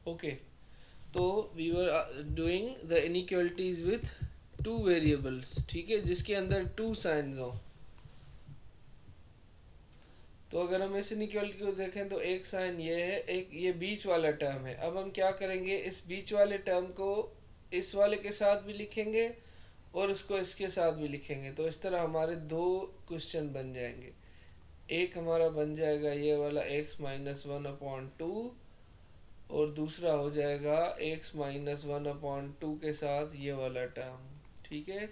Okay, तो we were doing the inequalities with two variables, ठीक है, जिसके अंदर टू साइंस हो। तो अगर हम इस इनइक्वालिटी को देखें तो एक साइन ये है, एक ये बीच वाला टर्म है। अब हम क्या करेंगे, इस बीच वाले टर्म को इस वाले के साथ भी लिखेंगे और इसको इसके साथ भी लिखेंगे। तो इस तरह हमारे दो क्वेश्चन बन जाएंगे। एक हमारा बन जाएगा ये वाला x-1/2 और दूसरा हो जाएगा x-1/2 के साथ ये वाला टर्म, ठीक है।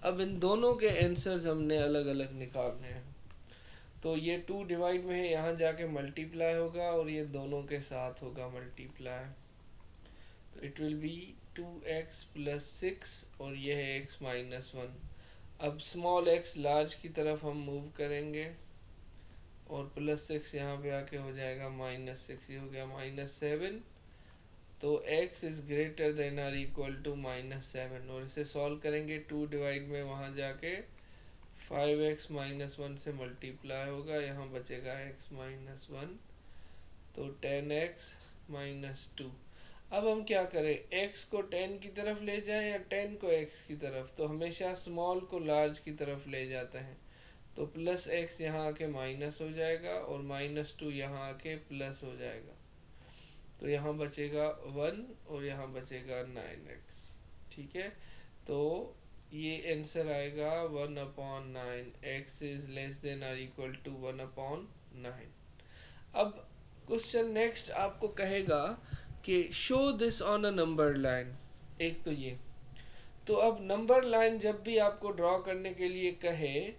अब इन दोनों के आंसर्स हमने अलग अलग निकालने हैं। तो ये 2 डिवाइड में है, यहाँ जाके मल्टीप्लाई होगा और ये दोनों के साथ होगा मल्टीप्लाई। तो इट विल बी 2x + 6 और ये है x-1। अब स्मॉल x लार्ज की तरफ हम मूव करेंगे और +6 यहाँ पे आके हो जाएगा -6, ये हो गया -7। तो x इज ग्रेटर देन और इक्वल टू -7 और इसे सॉल्व करेंगे 2 डिवाइड में, वहाँ जाके 5x-1 से मल्टीप्लाई होगा, यहाँ बचेगा x-1, तो 10x-2। अब हम क्या करें, x को 10 की तरफ ले जाएं या 10 को x की तरफ? तो हमेशा स्मॉल को लार्ज की तरफ ले जाते हैं। तो +x यहाँ आके माइनस हो जाएगा और -2 यहाँ आके प्लस हो जाएगा। तो यहाँ बचेगा 1 और यहाँ बचेगा 9x, ठीक है। तो ये आंसर आएगा 1/9, x इज लेस देन और इक्वल टू 1/9। अब क्वेश्चन नेक्स्ट आपको कहेगा कि show this on a number line. एक तो ये, तो अब नंबर लाइन जब भी आपको ड्रॉ करने के लिए कहे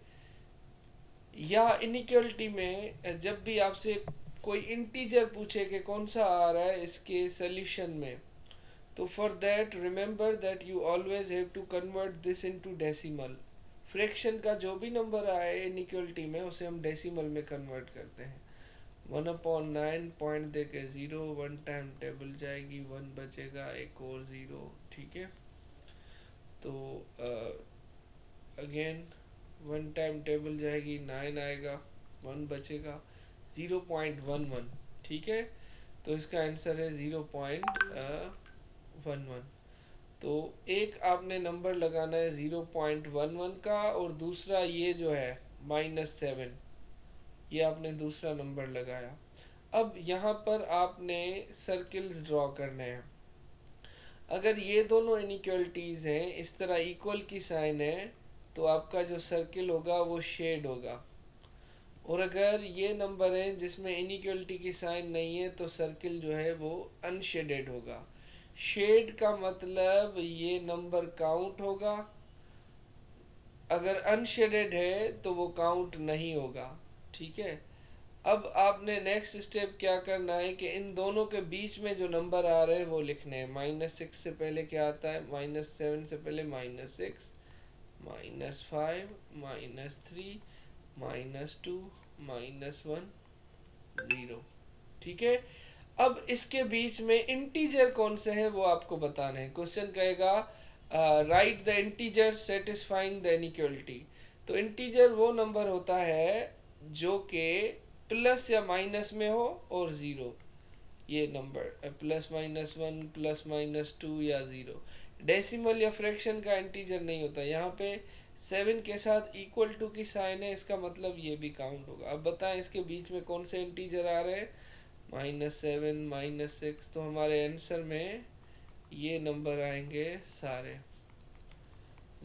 या इनइक्वालिटी में जब भी आपसे कोई इंटीजर पूछे कि कौन सा आ रहा है इसके सॉल्यूशन में, तो for that remember that you always have to convert this into decimal. Fraction का जो भी नंबर आए इनइक्वालिटी में उसे हम डेसिमल में कन्वर्ट करते हैं। 1/9 पॉइंट दे के 0, 1 टाइम टेबल जाएगी, 1 बचेगा, एक और 0, ठीक है। तो अगेन 1 टाइम टेबल जाएगी, 9 आएगा, 1 बचेगा, 0.11, ठीक है। तो इसका आंसर है 0.11। तो एक आपने नंबर लगाना है 0.11 का और दूसरा ये जो है -7, ये आपने दूसरा नंबर लगाया। अब यहाँ पर आपने सर्किल्स ड्रॉ करने हैं। अगर ये दोनों इनइक्वालिटीज हैं, इस तरह इक्वल की साइन है, तो आपका जो सर्किल होगा वो शेड होगा। और अगर ये नंबर है जिसमें इनइक्वालिटी की साइन नहीं है, तो सर्किल जो है वो अनशेडेड होगा। शेड का मतलब ये नंबर काउंट होगा, अगर अनशेडेड है तो वो काउंट नहीं होगा, ठीक है। अब आपने नेक्स्ट स्टेप क्या करना है कि इन दोनों के बीच में जो नंबर आ रहे हैं वो लिखने हैं। -6 से पहले क्या आता है, -7 से पहले -6, -5, -3, -2, -1, 0, ठीक है। अब इसके बीच में इंटीजर कौन से हैं वो आपको बताना है। क्वेश्चन कहेगा right the integer satisfying the inequality. तो इंटीजर वो नंबर होता है जो कि प्लस या माइनस में हो और 0, ये नंबर +-1, +-2 या 0। डेसिमल या फ्रैक्शन का इंटीजर नहीं होता। यहाँ पे 7 के साथ इक्वल टू की साइन है, इसका मतलब ये भी काउंट होगा। अब बताएं इसके बीच में कौन से इंटीजर आ रहे हैं, -7, -6। तो हमारे आंसर में ये नंबर आएंगे सारे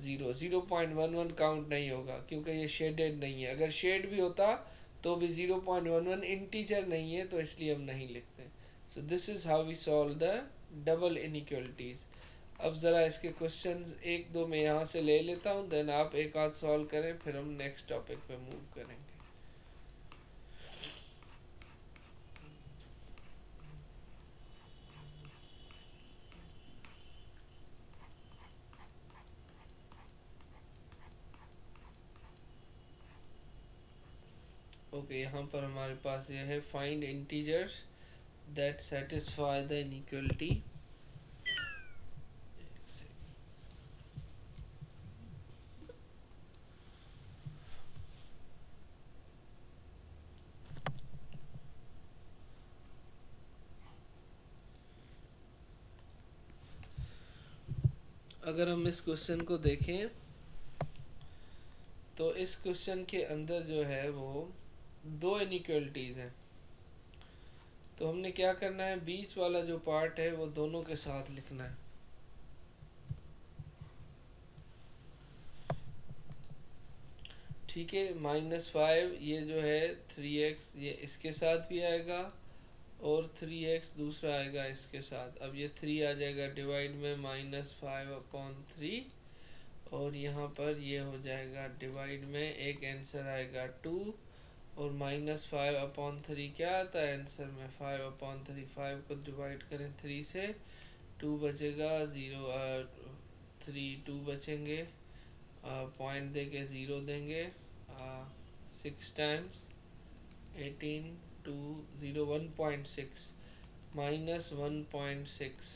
0। 0.11 काउंट नहीं होगा क्योंकि ये शेडेड नहीं है। अगर शेड भी होता तो भी 0.11 इंटीजर नहीं है, तो इसलिए हम नहीं लिखते। So this is how we solve the double inequalities. अब ज़रा इसके क्वेश्चंस एक दो मैं यहाँ से ले लेता हूँ, देन आप एक आध सॉल्व करें, फिर हम नेक्स्ट टॉपिक पे मूव करेंगे। ओके, यहाँ पर हमारे पास ये है find integers that satisfy the inequality. अगर हम इस क्वेश्चन को देखें तो इस क्वेश्चन के अंदर जो है वो दो इनइक्वालिटीज हैं। तो हमने क्या करना है, बीच वाला जो पार्ट है वो दोनों के साथ लिखना है। ठीक है, -5 ये जो है 3x ये इसके साथ भी आएगा और 3x दूसरा आएगा इसके साथ। अब ये 3 आ जाएगा डिवाइड में -5/3 और यहाँ पर ये हो जाएगा डिवाइड में, एक आंसर आएगा 2 और -5/3 क्या आता है आंसर में 5/3। 5 को डिवाइड करें 3 से 2 बचेगा, 0 3 2 बचेंगे, पॉइंट देके 0 देंगे, 6 टाइम्स 18 2 0 1.6 -1.6।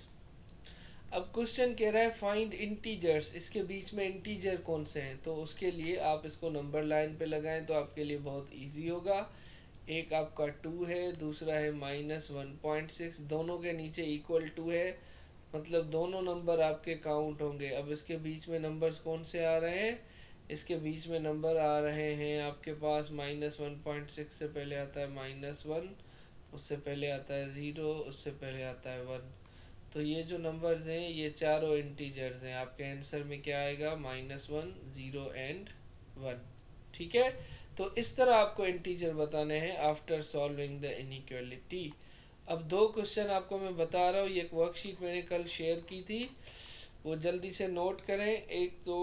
अब क्वेश्चन कह रहा है फाइंड इंटीजर्स, इसके बीच में इंटीजर कौन से हैं। तो उसके लिए आप इसको नंबर लाइन पे लगाएं तो आपके लिए बहुत इजी होगा। एक आपका 2 है, दूसरा है -1.6, दोनों के नीचे इक्वल टू है, मतलब दोनों नंबर आपके काउंट होंगे। अब इसके बीच में नंबर्स कौन से आ रहे हैं, इसके बीच में नंबर आ रहे हैं आपके पास -1.6 से पहले आता है -1, उससे पहले आता है 0, उससे पहले आता है 1। तो ये जो नंबर्स हैं ये चारों इंटीजर्स हैं। आपके आंसर में क्या आएगा, -1 0 एंड 1। ठीक है, तो इस तरह आपको इंटीजर बताने हैं आफ्टर सॉल्विंग द इनइक्वालिटी। अब दो क्वेश्चन आपको मैं बता रहा हूँ, ये एक वर्कशीट मैंने कल शेयर की थी, वो जल्दी से नोट करें। एक तो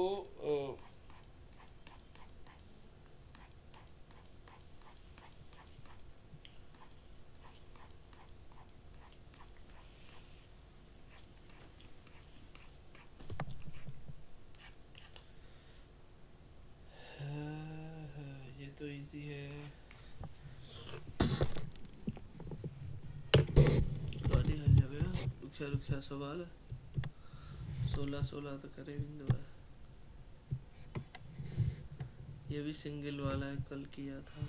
ये तो इजी है, रुखा सवाल 16 तो करे भी। ये भी सिंगल वाला है, कल किया था,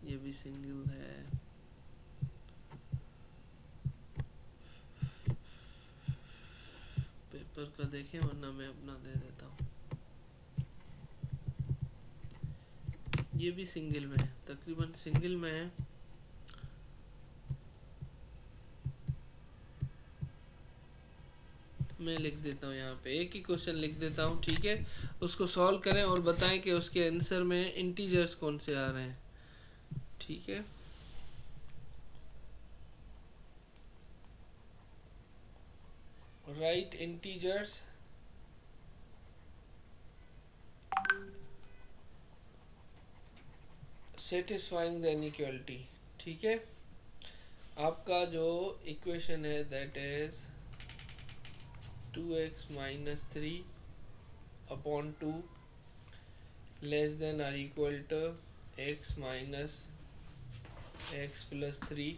ये भी सिंगल है। पेपर का देखें वरना मैं अपना दे देता हूँ। ये भी सिंगल में है, तकरीबन सिंगल में है। मैं लिख देता हूँ यहाँ पे, एक ही क्वेश्चन लिख देता हूँ, ठीक है। उसको सॉल्व करें और बताएं कि उसके आंसर में इंटीजर्स कौन से आ रहे हैं। ठीक है, right integers satisfying the inequality. ठीक है, आपका जो इक्वेशन है that is 2x - 3/2 less than और इक्वल टू x - x + 3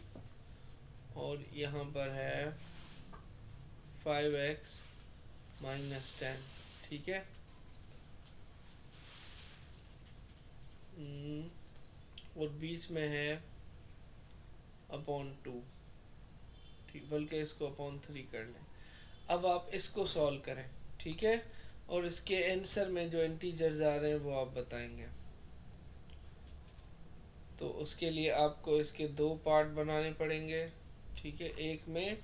और यहाँ पर है 5x - 10। ठीक है, और बीच में है /2, ठीक, बल्कि इसको /3 कर लें। अब आप इसको सॉल्व करें, ठीक है, और इसके आंसर में जो इंटीजर्स आ रहे हैं वो आप बताएंगे। तो उसके लिए आपको इसके दो पार्ट बनाने पड़ेंगे। ठीक है, एक में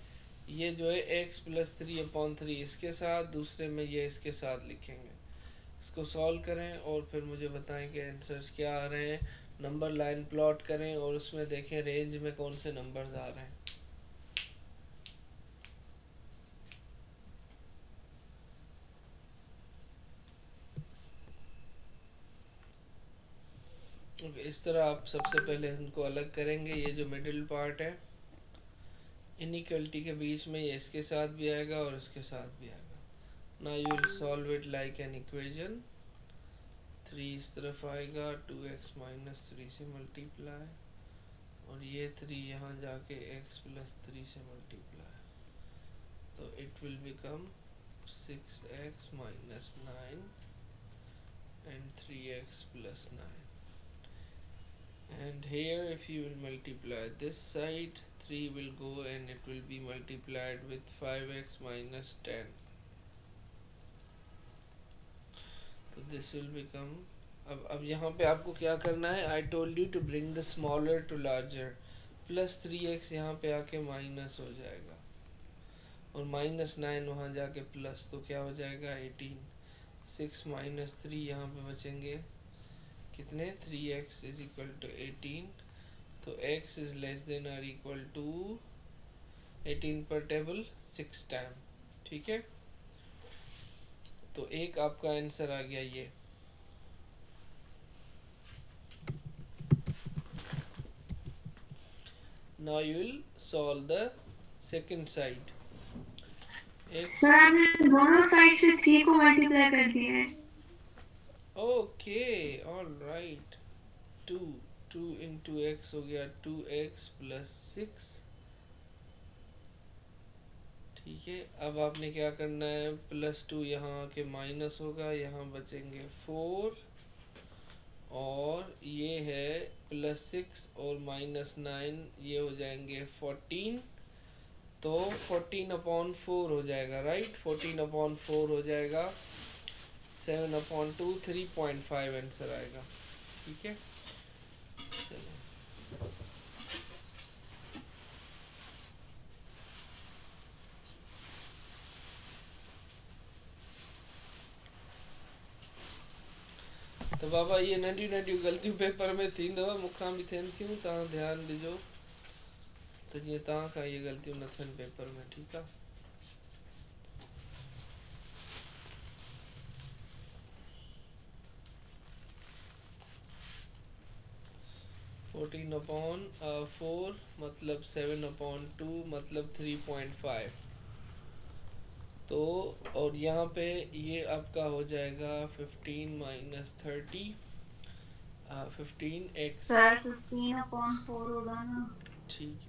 ये जो है x + 3/3 इसके साथ, दूसरे में ये इसके साथ लिखेंगे। इसको सॉल्व करें और फिर मुझे बताएं कि आंसर्स क्या आ रहे हैं। नंबर लाइन प्लॉट करें और उसमें देखें रेंज में कौन से नंबर्स आ रहे हैं। इस तरह आप सबसे पहले इनको अलग करेंगे। ये जो मिडिल पार्ट है इनइक्वालिटी के बीच में, ये इसके साथ भी आएगा और इसके साथ भी आएगा। Now you will solve it like an equation. 3 इस तरफ आएगा, 2x - 3 से मल्टीप्लाई, और ये 3 यहाँ जाके x + 3 से मल्टीप्लाई, तो it will become 6x - 9 and 3x + 9। And here if you will multiply this side 3 will go and it will be multiplied with 5x minus 10. तो this will become, अब यहाँ पे आपको क्या करना है, I told you to bring the smaller to larger. Plus 3x यहाँ पे आके माइनस हो जाएगा और माइनस 9 वहाँ जाके प्लस, तो क्या हो जाएगा 18. 6 माइनस 3 यहाँ पे बचेंगे कितने, 3x इज इक्वल टू 18. तो x इज लेस देन और इक्वल टू 18 पर टेबल 6 टाइम. ठीक है, तो एक आपका आंसर आ गया ये. Now you will solve the second side. Sir आपने दोनों साइड से 3 को मल्टीप्लाई कर दिया है. Okay, alright. 2 इंटू एक्स हो गया 2x प्लस 6. ठीक है, अब आपने क्या करना है, प्लस 2 यहाँ आके माइनस होगा, यहाँ बचेंगे 4 और ये है प्लस 6 और माइनस 9, ये हो जाएंगे 14. तो 14/4 हो जाएगा, राइट. 14/4 हो जाएगा. 7/2 3.5 आंसर आएगा. ठीक है, चलो. तो बाबा ये नंढी गलतियों पेपर में थी दवा मूंखां बि थियनि थियूं, तव्हां ध्यानु ॾिजो त जीअं तव्हां खां इहे ग़लतियूं न थियनि पेपर में. ठीकु आहे. (14/4) मतलब 7/2 मतलब 3.5. तो और यहाँ पे ये आपका हो जाएगा 15 माइनस 30, 15x. सर 15/4 होगा ना. ठीक,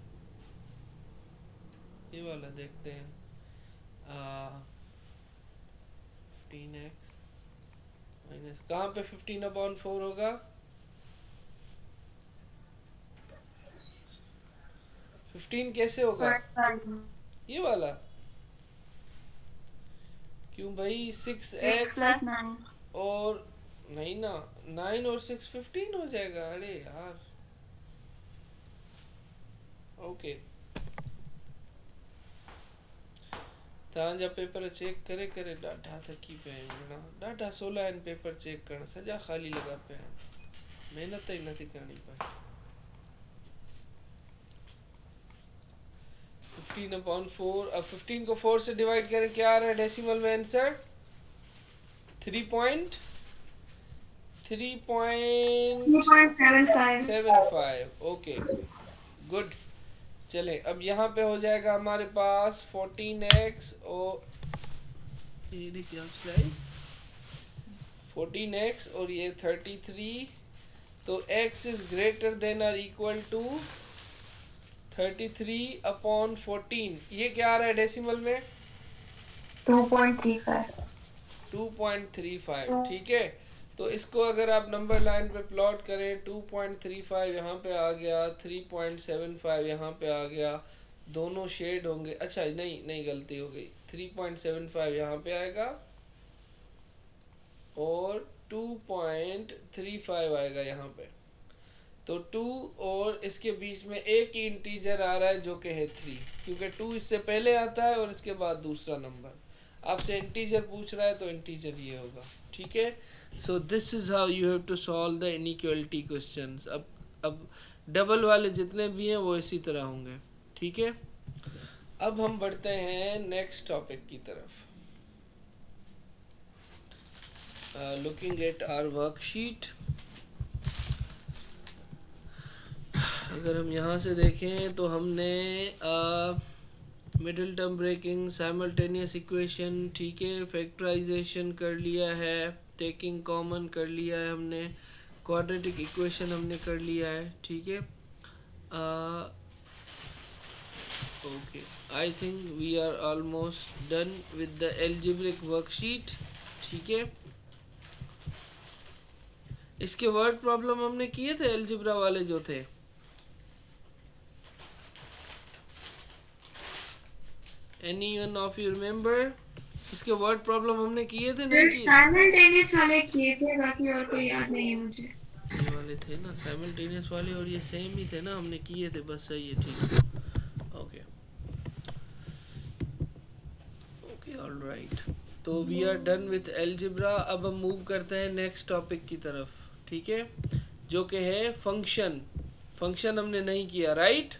ये वाला देखते हैं. 15x माइनस, कहाँ पे 15/4 होगा, 15 कैसे होगा, ये वाला. क्यों भाई, 6x और नहीं ना, 9 और 6 15 हो जाएगा. अरे यार, ओके. तव्हांजा पेपर चेक करे करे ॾाढा थकी पिया आहियूं. ॾाढा 16 आहिनि पेपर चेक करण, सॼा ख़ाली लॻा पिया आहिनि, महिनत ई नथी करणी पए. 15/4. अब 15 को 4 से डिवाइड करें, क्या आ रहा है डेसिमल में आंसर, 3.75. Okay, good. चले, अब यहाँ पे हो जाएगा हमारे पास 14x और ये क्या 14x और ये 33. तो x इज ग्रेटर देन और इक्वल टू 33/14. ये क्या आ रहा है डेसिमल में, 2.35. ठीक है, तो इसको अगर आप नंबर लाइन पे प्लॉट करें, 2.35 यहाँ पे आ गया, 3.75 यहाँ पे आ गया, दोनों शेड होंगे. अच्छा नहीं गलती हो गई, 3.75 यहाँ पे आएगा और 2.35 आएगा यहाँ पे. तो 2 और इसके बीच में एक ही इंटीजर आ रहा है जो कि है 3, क्योंकि 2 इससे पहले आता है और इसके बाद दूसरा नंबर. आपसे इंटीजर पूछ रहा है तो इंटीजर ये होगा. ठीक है, so this is how you have to solve the inequality questions. अब डबल वाले जितने भी हैं वो इसी तरह होंगे. ठीक है, अब हम बढ़ते हैं नेक्स्ट टॉपिक की तरफ. Looking at our worksheet. अगर हम यहाँ से देखें तो हमने middle term breaking, simultaneous equation, ठीक है, फैक्टराइजेशन कर लिया है, टेकिंग कॉमन कर लिया है हमने, क्वाड्रेटिक इक्वेशन हमने कर लिया है. ठीक है, okay, I think we are almost done with the algebraic worksheet. ठीक है, इसके वर्ड प्रॉब्लम हमने किए थे एल्जेब्रा वाले जो थे. Anyone of you remember? इसके वर्ड प्रॉब्लम हमने किए थे सर नहीं किए? साइमल्टेनियस वाले किए थे, बाकी और कोई याद नहीं है मुझे। ये वाले थे ना साइमल्टेनियस वाले, और ये सेम ही थे ना, हमने किए थे बस। सही है, ठीक है, ओके ओके ऑलराइट। तो we are done with algebra. अब हम मूव करते हैं नेक्स्ट टॉपिक की तरफ, ठीक है, जो कि है फंक्शन। फंक्शन हमने नहीं किया, right?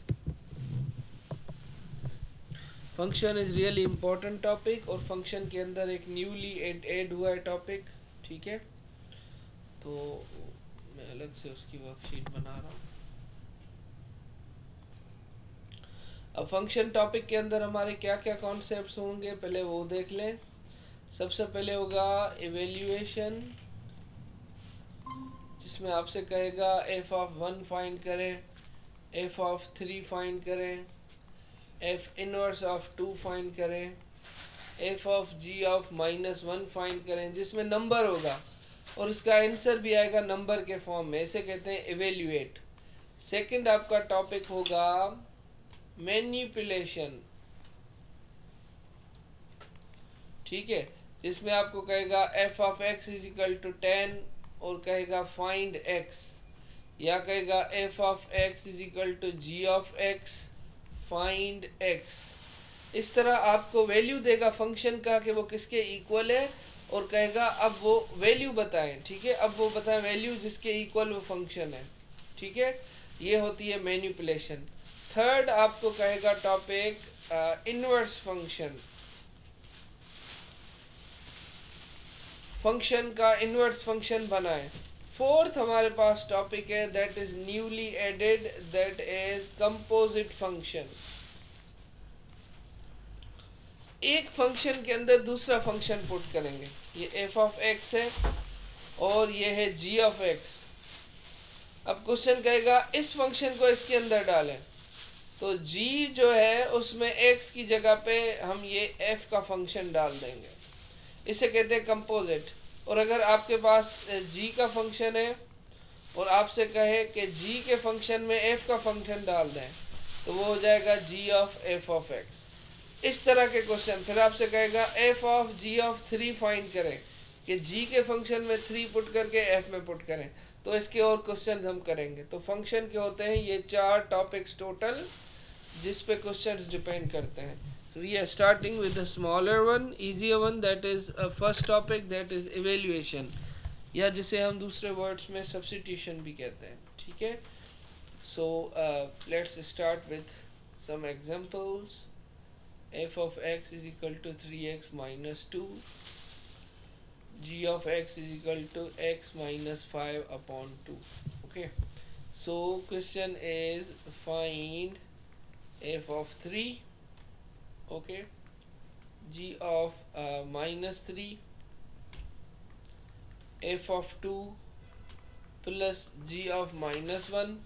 Function is really important topic, और फंक्शन के अंदर एक न्यूली ऐड हुआ है टॉपिक, ठीक है। तो मैं अलग से उसकी वर्कशीट बना रहा हूँ। अब फंक्शन टॉपिक के अंदर हमारे क्या क्या कॉन्सेप्ट्स होंगे, पहले वो देख लें। सबसे पहले होगा इवेल्युएशन, जिसमें आपसे कहेगा f ऑफ 1 फाइंड करें, f ऑफ 3 फाइंड करें, f इनवर्स ऑफ 2 फाइंड करें, f of g of -1 find करें, जिसमें नंबर होगा और इसका आंसर भी आएगा नंबर के फॉर्म में। इसे कहते हैं इवेल्युएट। सेकंड आपका टॉपिक होगा मैनिपुलेशन, ठीक है, जिसमें आपको कहेगा f of x is equal to 10 और कहेगा फाइंड x, या कहेगा f of x is equal to g of x find x। इस तरह आपको वैल्यू देगा फंक्शन का कि वो किसके इक्वल है, और कहेगा अब वो वैल्यू बताएं, ठीक है, अब वो बताएं वैल्यू जिसके इक्वल वो फंक्शन है, ठीक है। ये होती है मैनिपुलेशन। थर्ड आपको कहेगा टॉपिक इनवर्स फंक्शन, फंक्शन का इनवर्स फंक्शन बनाएं। फोर्थ हमारे पास टॉपिक है that is newly added, that is composite function. एक फंक्शन के अंदर दूसरा फंक्शन पुट करेंगे। ये f ऑफ x है और ये है g ऑफ x। अब क्वेश्चन कहेगा इस फंक्शन को इसके अंदर डालें, तो g जो है उसमें x की जगह पे हम ये f का फंक्शन डाल देंगे। इसे कहते हैं कंपोजिट। और अगर आपके पास g का फंक्शन है और आपसे कहे कि g के फंक्शन में f का फंक्शन डाल दें, तो वो हो जाएगा g of f of x। इस तरह के क्वेश्चन। फिर आपसे कहेगा f of g of 3 find करें, कि g के फंक्शन में 3 पुट करके f में पुट करें। तो इसके और क्वेश्चन हम करेंगे। तो फंक्शन के होते हैं ये 4 टॉपिक्स टोटल, जिस पे क्वेश्चंस डिपेंड करते हैं। So we are starting with the smaller one, easier one, that is first topic, that is evaluation, या जिसे हम दूसरे वर्ड्स में substitution भी कहते हैं, ठीक है। So let's start with some examples. f of x is equal to 3x minus 2, g of x is equal to x minus 5 upon 2. Okay, so question is find f of 3, okay, g of minus 3, f of 2 plus g of minus 1,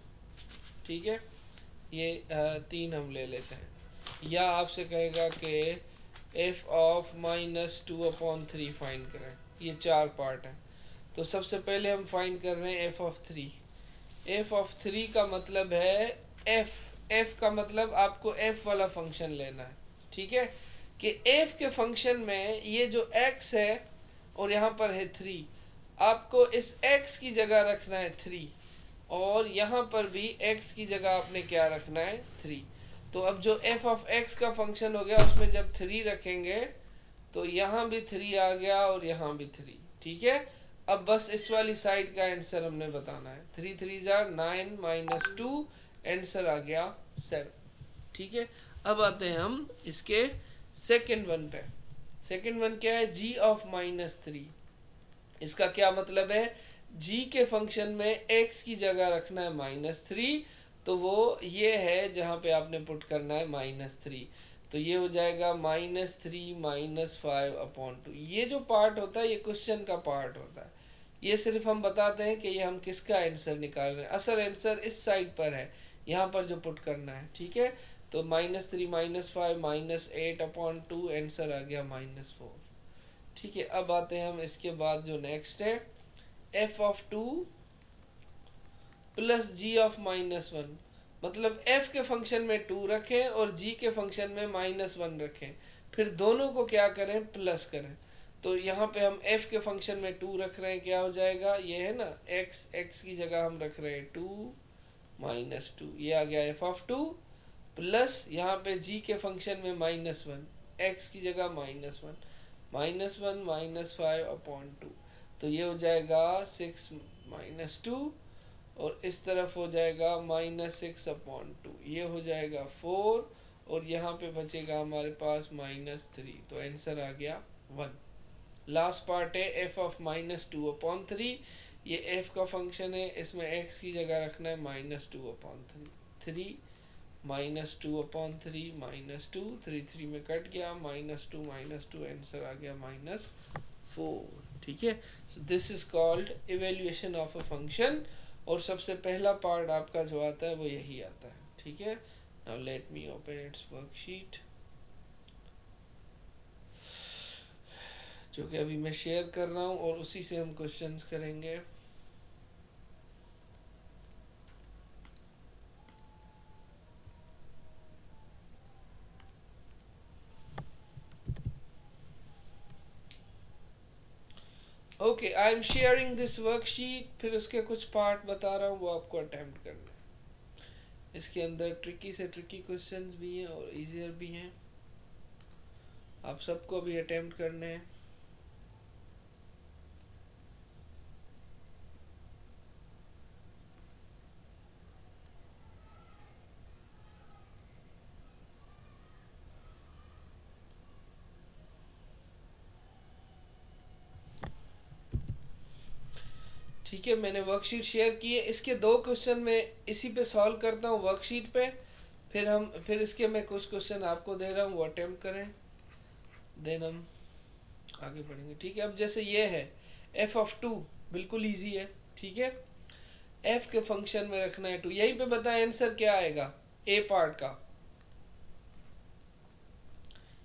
ठीक है। ये 3 हम ले लेते हैं। या आपसे कहेगा कि f ऑफ -2 अपॉन 3 फाइंड करें। ये 4 पार्ट हैं। तो सबसे पहले हम फाइंड कर रहे हैं f ऑफ 3। f ऑफ 3 का मतलब है f का मतलब आपको f वाला फंक्शन लेना है, ठीक है, कि f के फंक्शन में ये जो x है और यहाँ पर है 3, आपको इस x की जगह रखना है 3, और यहाँ पर भी x की जगह आपने क्या रखना है 3। तो अब जो f ऑफ x का फंक्शन हो गया, उसमें जब 3 रखेंगे तो यहाँ भी 3 आ गया और यहाँ भी 3, ठीक है। अब बस इस वाली साइड का आंसर हमने बताना है। 3 3 9 माइनस 2, आंसर आ गया 7, ठीक है। अब आते हैं हम इसके सेकंड वन पे। सेकंड वन क्या है? g of -3। इसका क्या मतलब है? g के फंक्शन में x की जगह रखना है -3, तो वो ये है जहां पे आपने पुट करना है -3। तो ये हो जाएगा -3 -5 अपॉन 2। ये जो पार्ट होता है ये क्वेश्चन का पार्ट होता है। ये सिर्फ हम बताते हैं कि ये हम किसका आंसर निकाल रहे हैं। असल आंसर इस साइड पर है, यहाँ पर जो पुट करना है, ठीक है। तो -3 -5 -8 अपॉन 2, आंसर आ गया -4, ठीक है। अब आते हैं हम इसके बाद जो नेक्स्ट है, f of 2 plus g of -1। मतलब f के फंक्शन में 2 रखें और g के फंक्शन में -1 रखें, फिर दोनों को क्या करें, प्लस करें। तो यहाँ पे हम f के फंक्शन में 2 रख रहे हैं, क्या हो जाएगा, ये है ना x की जगह हम रख रहे हैं 2 -2, ये आ गया f(2) प्लस यहाँ पे g के फंक्शन में -1, x की जगह -1, -1 -5/2, तो ये हो जाएगा 6 -2, और इस तरफ हो जाएगा -6/2, ये हो जाएगा 4, और यहाँ पे बचेगा हमारे पास -3, तो आंसर आ गया 1। लास्ट पार्ट है f(-2/3), ये f का फंक्शन है, इसमें x की जगह रखना है -2/3, 3 -2/3 -2, 3 में कट गया, -2 आंसर आ गया -4। ठीक है, so this is called evaluation of a function, और सबसे पहला पार्ट आपका जो आता है वो यही आता है। ठीक है, now let me open it's worksheet, जो कि अभी मैं शेयर कर रहा हूँ, और उसी से हम क्वेश्चंस करेंगे। Okay, I am sharing this worksheet, फिर उसके कुछ पार्ट बता रहा हूँ, वो आपको अटेम्प्ट करना है। इसके अंदर ट्रिकी से ट्रिकी क्वेश्चंस भी हैं और इजियर भी हैं, आप सबको भी अटेम्प्ट करने हैं। ठीक है, मैंने वर्कशीट शेयर की है, इसके 2 क्वेश्चन मैं इसी पे सॉल्व करता हूँ वर्कशीट पे, फिर इसके मैं कुछ क्वेश्चन आपको दे रहा हूँ, वो अटेम्प्ट करें, देन हम आगे बढ़ेंगे। ठीक है, अब जैसे ये है f(2), बिल्कुल इजी है। ठीक है, f के फंक्शन में रखना है 2, यहीं पे बताएं आंसर क्या आएगा a पार्ट का।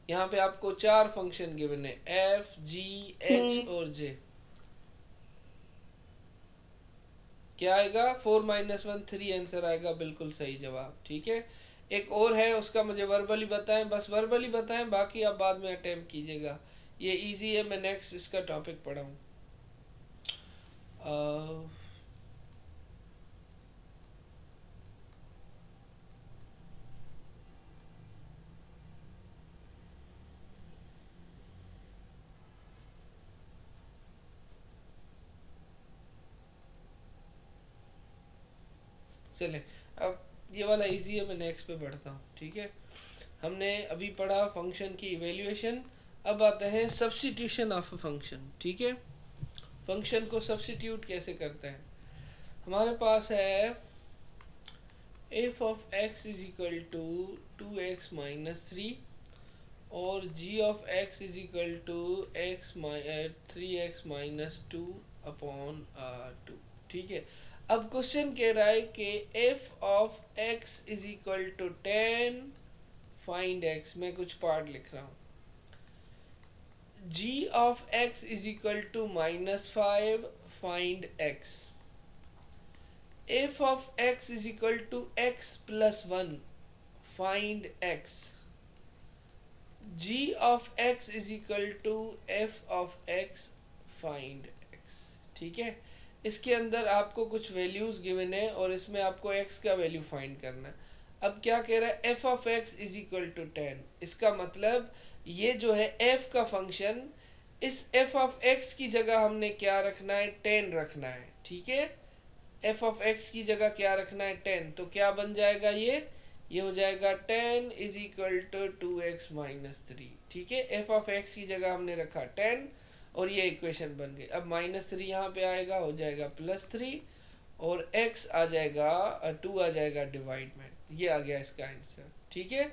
यहाँ पे आपको 4 फंक्शन गिवन है, f, g, h और j। क्या आएगा, 4 -1 3 आंसर आएगा, बिल्कुल सही जवाब। ठीक है, एक और है, उसका मुझे वर्बली बताएं, बस वर्बली बताएं, बाकी आप बाद में अटेम्प्ट कीजिएगा, ये इजी है, मैं नेक्स्ट इसका टॉपिक पढ़ाऊँ। चले, अब ये वाला इजी है, मैं नेक्स्ट पे बढ़ता हूँ। ठीक है, हमने अभी पढ़ा फंक्शन की इवेल्युएशन, अब आते हैं सब्स्टिट्यूशन ऑफ अ फंक्शन। ठीक है, फंक्शन को सब्स्टिट्यूट कैसे करते हैं। हमारे पास है f of x is equal to 2x - 3 और g of x is equal to 3x - 2/2। ठीक है, अब क्वेश्चन कह रहा है कि f of x is equal to 10 find x, मैं कुछ पार्ट लिख रहा हूँ, g of x is equal to -5 find x, f of x is equal to x plus 1 find x, g of x is equal to f of x find x। ठीक है, इसके अंदर आपको कुछ वैल्यूज गिवन है और इसमें आपको x का वैल्यू फाइंड करना है। अब क्या कह रहा है, f of x is equal to 10, इसका मतलब ये जो है f का फंक्शन, इस f of x की जगह हमने क्या रखना है, 10 रखना है। ठीक है, f of x की जगह क्या रखना है, 10, तो क्या बन जाएगा, ये हो जाएगा 10 इज इक्वल टू 2x - 3। ठीक है, f of x की जगह हमने रखा 10 और ये इक्वेशन बन गई। अब -3 यहाँ पे आएगा, हो जाएगा +3, और x आ जाएगा 2 आ जाएगा डिवाइड में, ये आ गया इसका आंसर। ठीक है,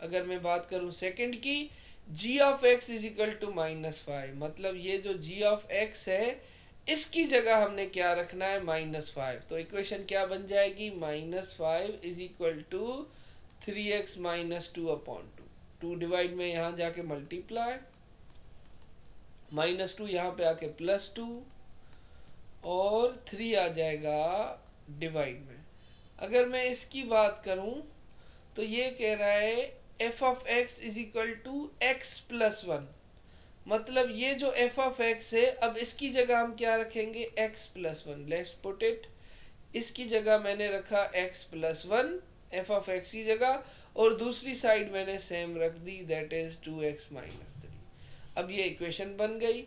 अगर मैं बात करूं सेकंड की, g of x is equal to -5, मतलब ये जो g of x है, इसकी जगह हमने क्या रखना है, -5, तो इक्वेशन क्या बन जाएगी, -5 is equal to 3x - 2/2, 2 divide में यहाँ जाके मल्टीप्लाई, -2 यहाँ पे आके +2, और 3 आ जाएगा डिवाइड में। अगर मैं इसकी बात करूं तो ये कह रहा है f of x is equal to x plus one. मतलब ये जो एफ ऑफ एक्स है, अब इसकी जगह हम क्या रखेंगे, x plus one. Let's put it, इसकी जगह मैंने रखा x plus one f of x की जगह, और दूसरी साइड मैंने सेम रख दी, that is 2x minus three. अब ये इक्वेशन बन गई।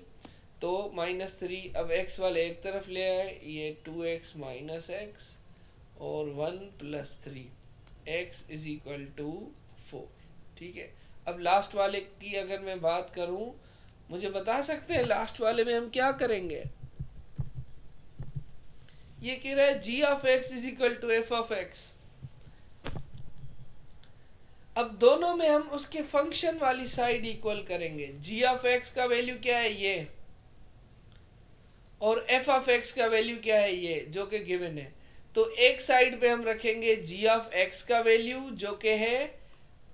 तो माइनस थ्री अब एक्स वाले एक तरफ ले आए, ये 2x माइनस एक्स और 1 plus three, x is equal to 4। ठीक है। अब लास्ट वाले की अगर मैं बात करूं, मुझे बता सकते हैं लास्ट वाले में हम क्या करेंगे। ये कह रहा है g of x is equal to f of x. अब दोनों में हम उसके फंक्शन वाली साइड इक्वल करेंगे। g ऑफ x का वैल्यू क्या है, ये, और f ऑफ x का वैल्यू क्या है, ये, जो कि गिवन है। तो एक साइड पे हम रखेंगे g ऑफ x का वैल्यू जो कि है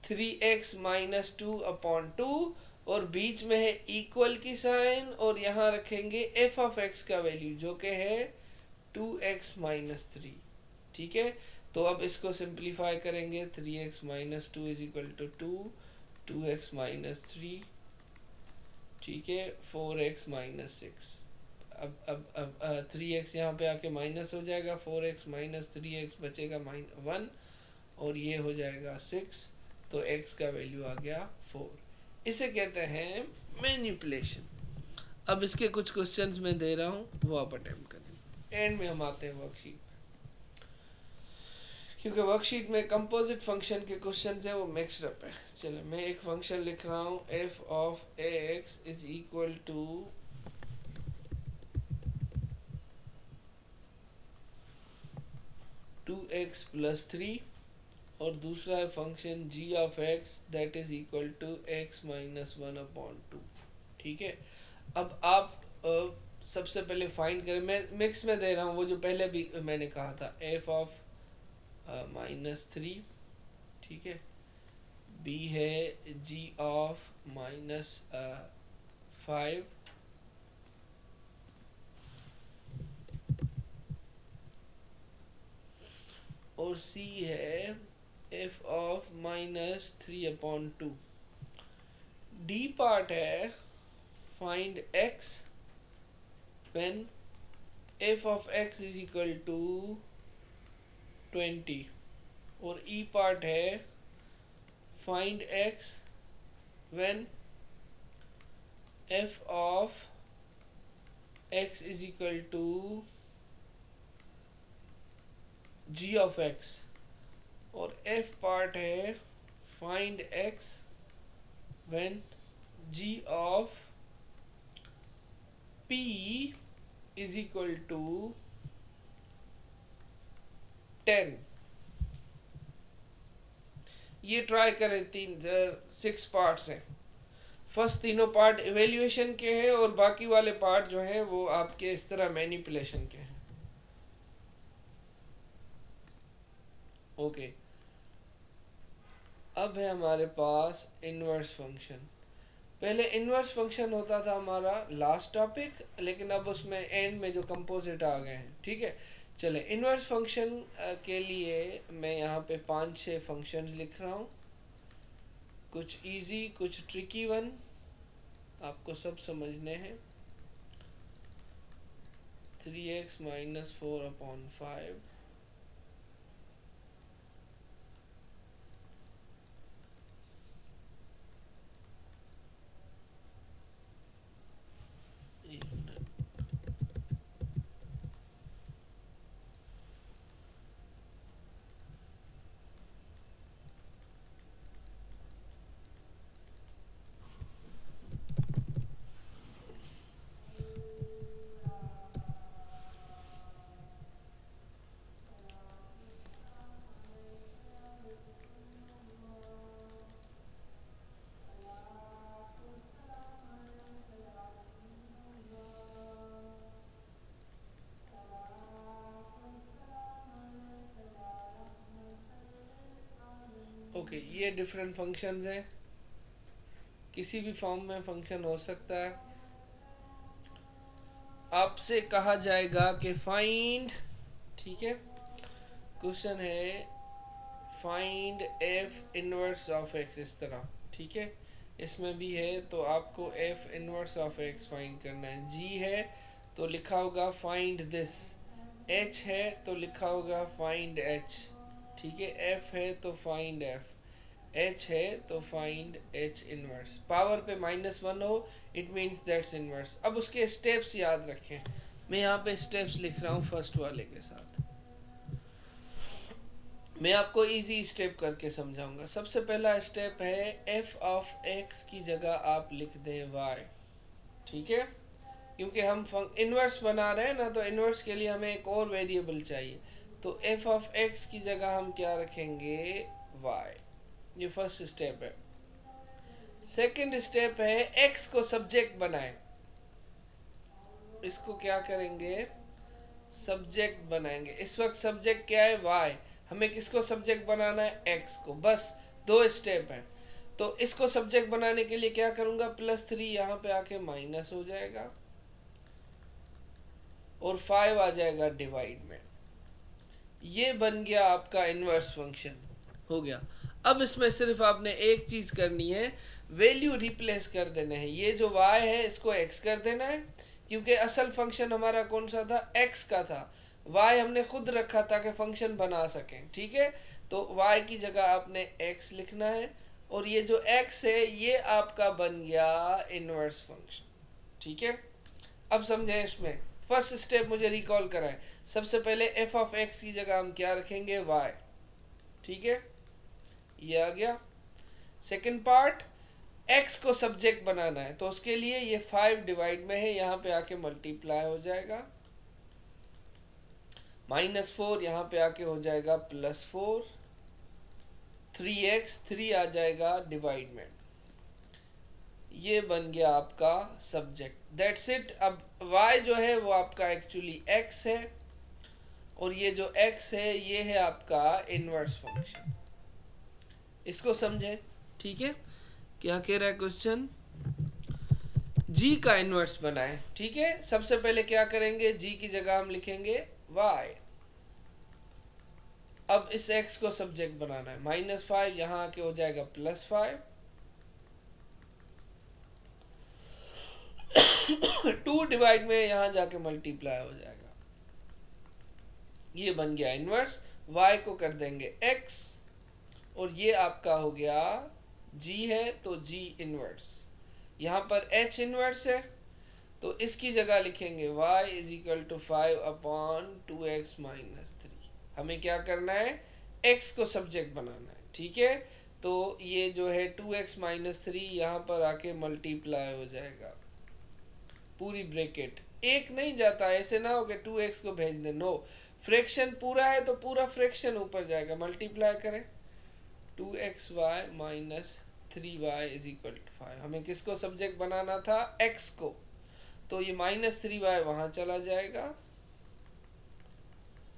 3x minus two upon two, और बीच में है इक्वल की साइन, और यहाँ रखेंगे f ऑफ x का वैल्यू जो कि है 2x माइनस थ्री। ठीक है। तो अब इसको सिंप्लीफाई करेंगे, 3x minus two is equal to 2x minus three, ठीक है, 4x माइनस सिक्स। अब 3x यहाँ पे आके माइनस हो जाएगा, 4x माइनस 3x बचेगा वन, और ये हो जाएगा 6। तो x का वैल्यू आ गया 4। इसे कहते हैं मैनिपुलेशन। अब इसके कुछ क्वेश्चंस मैं दे रहा हूँ, वो आप अटेम्प्ट करें। एंड में हम आते हैं वर्कशीट, क्योंकि वर्कशीट में कंपोजिट फंक्शन के क्वेश्चन है वो मिक्सड अप है। चलो मैं एक फंक्शन लिख रहा हूँ, f of x is equal to 2x plus three, और दूसरा है function g of x that is equal to x minus one upon two. ठीक है। अब आप सबसे पहले फाइंड करें, मैं मिक्स में दे रहा हूँ, वो जो पहले भी मैंने कहा था, f ऑफ माइनस थ्री, ठीक है, b है g ऑफ माइनस 5, और c है f of minus three upon two. d part है find x when f of x is equal to 20, और e पार्ट है find x when f of x is equal to g of x, और f part है find x when g of p is equal to 10। ये try करें, 6 parts हैं। First तीनों part evaluation के हैं, और बाकी वाले पार्ट जो हैं वो आपके इस तरह मैनिपुलेशन के हैं। ओके। अब है हमारे पास इनवर्स फंक्शन। पहले इनवर्स फंक्शन होता था हमारा लास्ट टॉपिक, लेकिन अब उसमें एंड में जो कंपोजिट आ गए हैं। ठीक है। चले, इनवर्स फंक्शन के लिए मैं यहाँ पे 5-6 फंक्शंस लिख रहा हूँ, कुछ इजी कुछ ट्रिकी वन, आपको सब समझने हैं। 3x minus 4 upon 5, okay. ये डिफरेंट फंक्शंस हैं, किसी भी फॉर्म में फंक्शन हो सकता है। आपसे कहा जाएगा कि फाइंड, ठीक है, क्वेश्चन है find F inverse of x, इस तरह, ठीक है। इसमें भी है तो आपको F inverse of x find करना है। जी है तो लिखा होगा फाइंड दिस, एच है तो लिखा होगा फाइंड एच, ठीक है। एफ है तो फाइंड एफ, एच है तो फाइंड एच इनवर्स। पावर पे -1 हो इट मीन्स दैट्स इनवर्स। अब उसके स्टेप्स याद रखें, मैं यहाँ पे स्टेप्स लिख रहा हूँ फर्स्ट वाले के साथ। मैं आपको इजी स्टेप करके समझाऊंगा। सबसे पहला स्टेप है एफ ऑफ एक्स की जगह आप लिख दें वाई, ठीक है। क्योंकि हम इनवर्स बना रहे हैं ना, तो इनवर्स के लिए हमें एक और वेरिएबल चाहिए, तो एफ ऑफ एक्स की जगह हम क्या रखेंगे, वाई। ये फर्स्ट स्टेप है। सेकंड स्टेप है एक्स को सब्जेक्ट बनाएं। इसको क्या करेंगे, सब्जेक्ट बनाएंगे। इस वक्त सब्जेक्ट क्या है, वाई। हमें किसको सब्जेक्ट बनाना है, एक्स को। बस 2 स्टेप है। तो इसको सब्जेक्ट बनाने के लिए क्या करूंगा, +3 यहाँ पे आके माइनस हो जाएगा और 5 आ जाएगा डिवाइड में। ये बन गया आपका इनवर्स फंक्शन, हो गया। अब इसमें सिर्फ आपने एक चीज करनी है, वैल्यू रिप्लेस कर देना है। ये जो y है इसको x कर देना है, क्योंकि असल फंक्शन हमारा कौन सा था, x का था। y हमने खुद रखा ताकि फंक्शन बना सकें, ठीक है। तो y की जगह आपने x लिखना है, और ये जो x है ये आपका बन गया इनवर्स फंक्शन, ठीक है। अब समझे इसमें फर्स्ट स्टेप मुझे रिकॉल कराएं। सबसे पहले f ऑफ x की जगह हम क्या रखेंगे, y, ठीक है, ये आ गया। सेकंड पार्ट, x को सब्जेक्ट बनाना है, तो उसके लिए ये 5 डिवाइड में है, यहाँ पे आके मल्टीप्लाई हो जाएगा, -4 यहाँ पे आके हो जाएगा +4, 3x 3 आ जाएगा डिवाइड में। ये बन गया आपका सब्जेक्ट, दैट्स इट। अब y जो है वो आपका एक्चुअली x है, और ये जो x है ये है आपका इनवर्स फंक्शन। इसको समझे, ठीक है। क्या कह रहा है क्वेश्चन, g का इनवर्स बनाए, ठीक है। सबसे पहले क्या करेंगे, g की जगह हम लिखेंगे y। अब इस x को सब्जेक्ट बनाना है, -5 यहाँ आके हो जाएगा +5, 2 डिवाइड में यहाँ जाके मल्टीप्लाई हो जाएगा। ये बन गया इनवर्स। y को कर देंगे x, और ये आपका हो गया g है तो g इनवर्स। यहाँ पर h इनवर्स है, तो इसकी जगह लिखेंगे y = 5/2x - 3। हमें क्या करना है, x को सब्जेक्ट बनाना है, ठीक है। तो ये जो है 2x - 3 यहाँ पर आके मल्टीप्लाई हो जाएगा, पूरी ब्रैकेट। एक नहीं जाता, ऐसे ना हो कि 2x को भेज दे, नो। फ्रैक्शन पूरा है तो पूरा फ्रैक्शन ऊपर जाएगा, मल्टीप्लाई करें, 2xy - 3y = 5। हमें किसको सब्जेक्ट बनाना था, x को, तो ये -3y वहां चला जाएगा,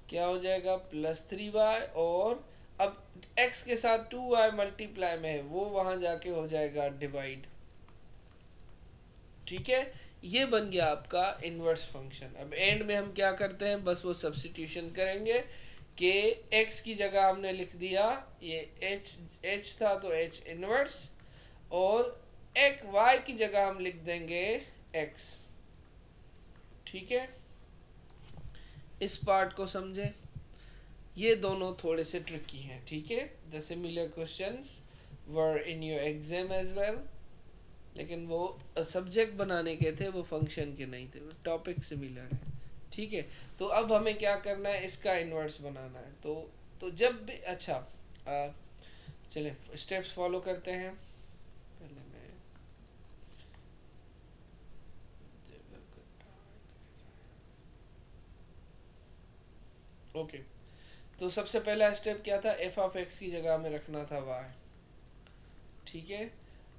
क्या हो जाएगा, +3y, और अब x के साथ 2y मल्टीप्लाई में है, वो वहां जाके हो जाएगा डिवाइड, ठीक है। ये बन गया आपका इनवर्स फंक्शन। अब एंड में हम क्या करते हैं, बस वो सब्स्टिट्यूशन करेंगे कि x की जगह हमने लिख दिया, ये h था तो h इनवर्स, और y की जगह हम लिख देंगे x, ठीक है। इस पार्ट को समझे, ये दोनों थोड़े से ट्रिकी हैं, ठीक है। The similar questions were in your exam as well, लेकिन वो सब्जेक्ट बनाने के थे, वो फंक्शन के नहीं थे, वो टॉपिक सिमिलर है, ठीक है। तो अब हमें क्या करना है, इसका इनवर्स बनाना है। तो जब भी, अच्छा चले स्टेप्स फॉलो करते हैं। पहले मैं ओके, तो सबसे पहला स्टेप क्या था, f ऑफ x की जगह में रखना था y, ठीक है।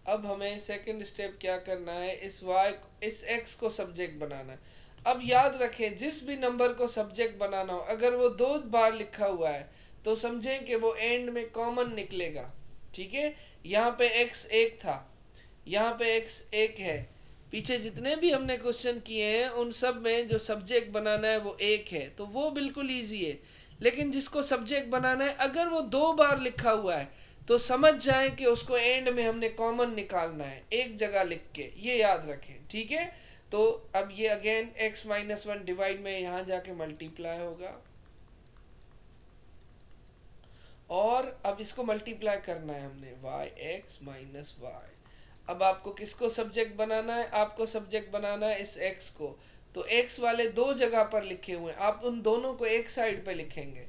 अब हमें सेकंड स्टेप क्या करना है, इस x को सब्जेक्ट बनाना है। अब याद रखें, जिस भी नंबर को सब्जेक्ट बनाना हो, अगर वो 2 बार लिखा हुआ है तो समझें कि वो एंड में कॉमन निकलेगा, ठीक है। यहाँ पे x 1 था, यहाँ पे x 1 है, पीछे जितने भी हमने क्वेश्चन किए हैं उन सब में जो सब्जेक्ट बनाना है वो 1 है, तो वो बिल्कुल इजी है। लेकिन जिसको सब्जेक्ट बनाना है अगर वो 2 बार लिखा हुआ है तो समझ जाएं कि उसको एंड में हमने कॉमन निकालना है एक जगह लिख के, ये याद रखें, ठीक है। तो अब ये अगेन x माइनस 1 डिवाइड में यहां जाके मल्टीप्लाई होगा और अब इसको मल्टीप्लाई करना है हमने yx माइनस वाई। अब आपको किसको सब्जेक्ट बनाना है? आपको सब्जेक्ट बनाना है इस x को। तो x वाले 2 जगह पर लिखे हुए हैं, आप उन दोनों को एक साइड पे लिखेंगे।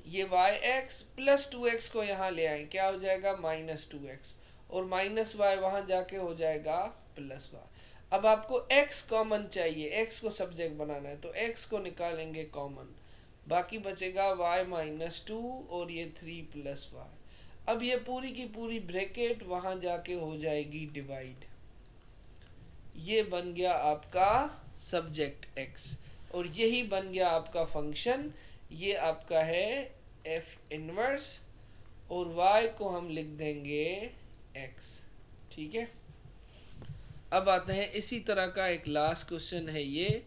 ये yx प्लस 2x को यहाँ ले आए, क्या हो जाएगा माइनस 2x, और माइनस y वहां जाके हो जाएगा प्लस y। अब आपको x कॉमन चाहिए, x को सब्जेक्ट बनाना है तो x को निकालेंगे कॉमन, बाकी बचेगा y माइनस 2 और ये 3 प्लस y। अब ये पूरी की पूरी ब्रैकेट वहां जाके हो जाएगी डिवाइड। ये बन गया आपका सब्जेक्ट x और यही बन गया आपका फंक्शन। ये आपका है f इनवर्स और y को हम लिख देंगे x, ठीक है। अब आते हैं इसी तरह का एक लास्ट क्वेश्चन है ये,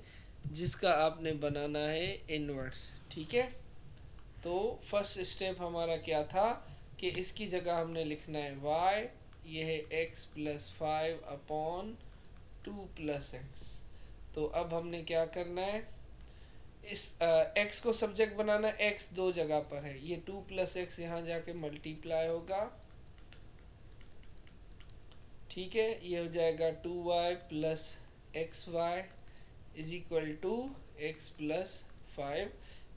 जिसका आपने बनाना है इनवर्स, ठीक है। तो फर्स्ट स्टेप हमारा क्या था कि इसकी जगह हमने लिखना है y, ये है x plus 5 upon 2 plus x. तो अब हमने क्या करना है, इस x को सब्जेक्ट बनाना है, x 2 जगह पर है, ये 2 प्लस एक्स यहाँ जाके मल्टीप्लाई होगा, ठीक है। ये हो जाएगा 2y plus x y is equal to x plus 5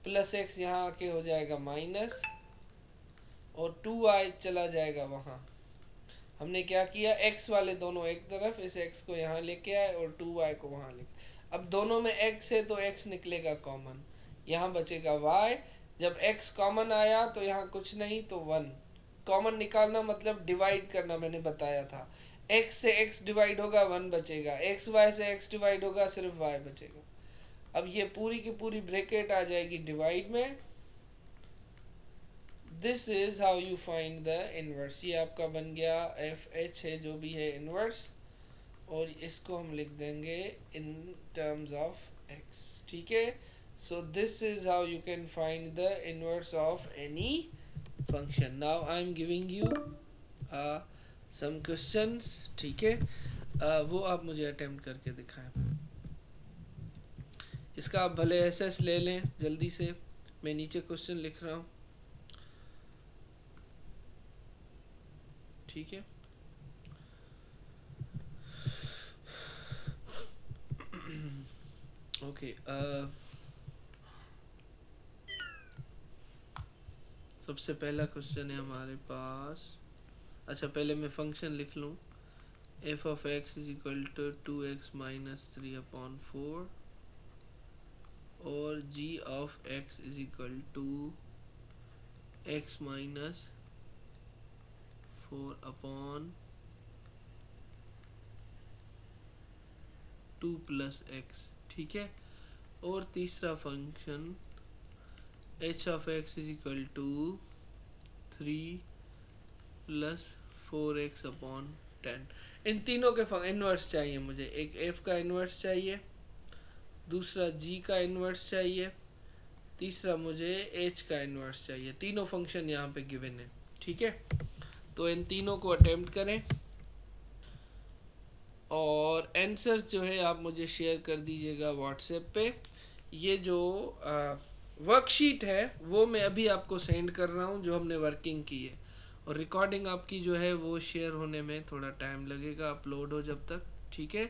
plus x यहाँ आके हो जाएगा माइनस और 2y चला जाएगा वहां। हमने क्या किया, x वाले दोनों एक तरफ, इस x को यहाँ लेके आए और 2y को वहां लेके। अब दोनों में x है तो x निकलेगा कॉमन, यहाँ बचेगा y। जब x कॉमन आया तो यहाँ कुछ नहीं तो 1। कॉमन निकालना मतलब डिवाइड करना, मैंने बताया था। x से x डिवाइड होगा 1 बचेगा, x y से x डिवाइड होगा सिर्फ y बचेगा। अब ये पूरी की पूरी ब्रैकेट आ जाएगी डिवाइड में। This is how you find the inverse. ये आपका बन गया FH है जो भी है इनवर्स, और इसको हम लिख देंगे इन टर्म्स ऑफ x, ठीक है। So this is how you can find the inverse of any function. Now I am giving you some questions, ठीक है। वो आप मुझे अटेम्प्ट करके दिखाएं। इसका आप भले SS ले लें जल्दी से, मैं नीचे क्वेश्चन लिख रहा हूँ, ठीक है। ओके, सबसे पहला क्वेश्चन है हमारे पास। अच्छा, पहले मैं फंक्शन लिख लूँ। f of x is equal to 2x minus 3 upon 4 और g of x is equal to x minus 4 upon 2 plus x, ठीक है। और तीसरा function h of x is equal to 3 plus 4x upon 10। इन तीनों के इनवर्स चाहिए मुझे। एक f का इनवर्स चाहिए, दूसरा g का इनवर्स चाहिए, तीसरा मुझे h का इनवर्स चाहिए। तीनों फंक्शन यहाँ पे गिवन है, ठीक है। तो इन तीनों को अटेम्प्ट करें और आंसर्स जो है आप मुझे शेयर कर दीजिएगा व्हाट्सएप पे। ये जो वर्कशीट है वो मैं अभी आपको सेंड कर रहा हूँ जो हमने वर्किंग की है, और रिकॉर्डिंग आपकी जो है वो शेयर होने में थोड़ा टाइम लगेगा, अपलोड हो जब तक, ठीक है।